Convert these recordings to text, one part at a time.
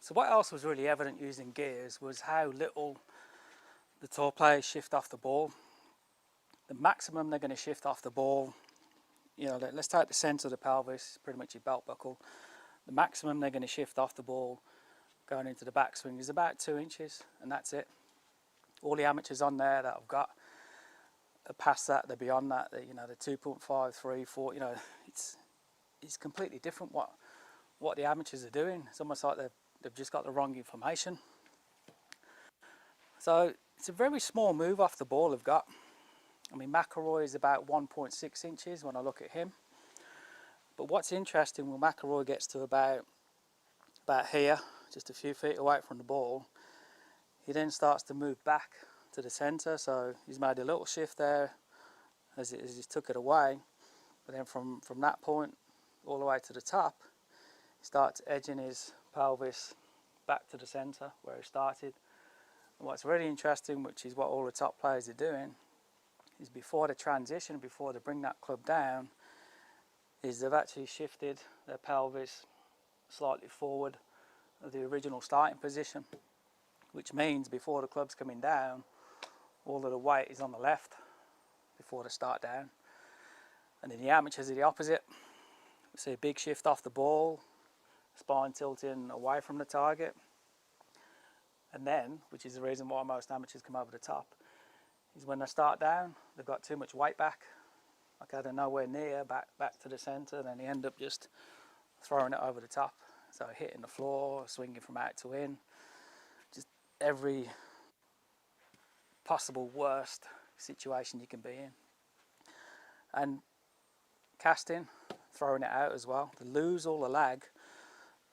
So what else was really evident using gears was how little the tour players shift off the ball. The maximum they're going to shift off the ball, you know, let's take the centre of the pelvis, pretty much your belt buckle. The maximum they're going to shift off the ball going into the backswing is about 2 inches, and that's it. All the amateurs on there that I've got are past that, they're beyond that, you know, they're 2.5, 3, 4, you know, it's completely different what the amateurs are doing. It's almost like they've just got the wrong information. So it's a very small move off the ball they've got. I mean, McIlroy is about 1.6 inches when I look at him. But what's interesting, when McIlroy gets to about here, just a few feet away from the ball, he then starts to move back to the centre. So he's made a little shift there as he took it away. But then from that point all the way to the top, he starts edging his pelvis back to the centre where he started. And what's really interesting, which is what all the top players are doing, is before the transition, before they bring that club down, is they've actually shifted their pelvis slightly forward of the original starting position, which means before the club's coming down, all of the weight is on the left before they start down. And then the amateurs are the opposite. We see a big shift off the ball, spine tilting away from the target, and then, which is the reason why most amateurs come over the top, is when they start down, they've got too much weight back. Okay, they're nowhere near back to the centre, and then they end up just throwing it over the top. So hitting the floor, swinging from out to in, just every possible worst situation you can be in. And casting, throwing it out as well, to lose all the lag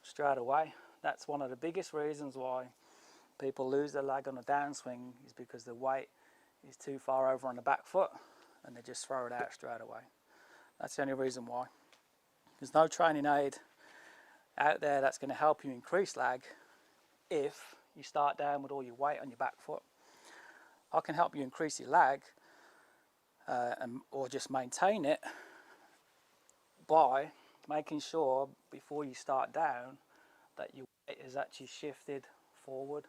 straight away. That's one of the biggest reasons why people lose their lag on a downswing, is because the weight is too far over on the back foot and they just throw it out straight away. That's the only reason why. There's no training aid out there that's going to help you increase lag if you start down with all your weight on your back foot. I can help you increase your lag or just maintain it by making sure before you start down that your weight is actually shifted forward,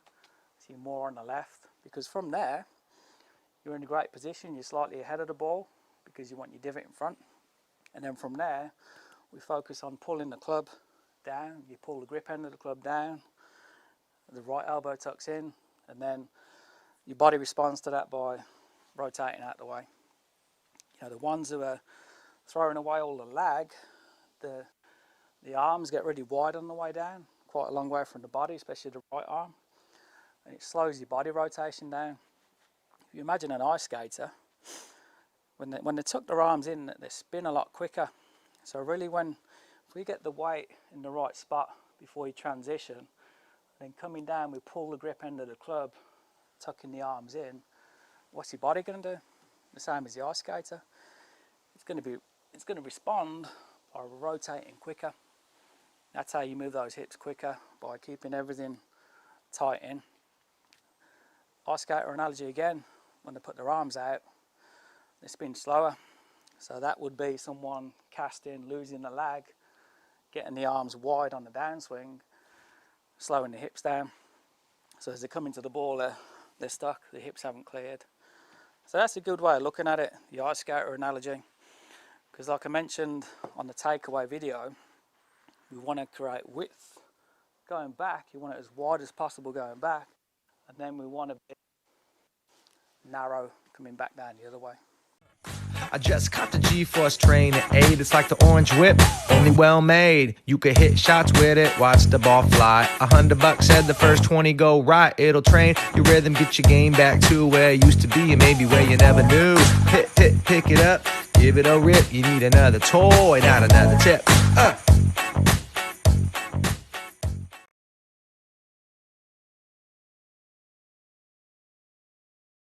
so you're more on the left, because from there you're in a great position, you're slightly ahead of the ball because you want your divot in front, and then from there we focus on pulling the club down. You pull the grip end of the club down, the right elbow tucks in, and then your body responds to that by rotating out the way. You know, the ones who are throwing away all the lag, the arms get really wide on the way down, quite a long way from the body, especially the right arm, and it slows your body rotation down. If you imagine an ice skater, when they tuck their arms in, they spin a lot quicker. So really, if we get the weight in the right spot before you transition, then coming down we pull the grip end of the club, tucking the arms in, what's your body going to do? The same as the ice skater. It's going to respond by rotating quicker. That's how you move those hips quicker, by keeping everything tight in. Ice skater analogy again, when they put their arms out, they spin slower. So that would be someone casting, losing the lag, getting the arms wide on the downswing, slowing the hips down. So as they come into the ball, they're stuck, the hips haven't cleared. So that's a good way of looking at it, the ice skater analogy. Because like I mentioned on the takeaway video, we want to create width going back. You want it as wide as possible going back, and then we want to be narrow coming back down the other way. I just caught the GForce train at 8. It's like the orange whip, only well made. You could hit shots with it, watch the ball fly. $100 said the first 20 go right. It'll train your rhythm, get your game back to where it used to be, and maybe where you never knew. Pick it up, give it a rip. You need another toy, not another tip.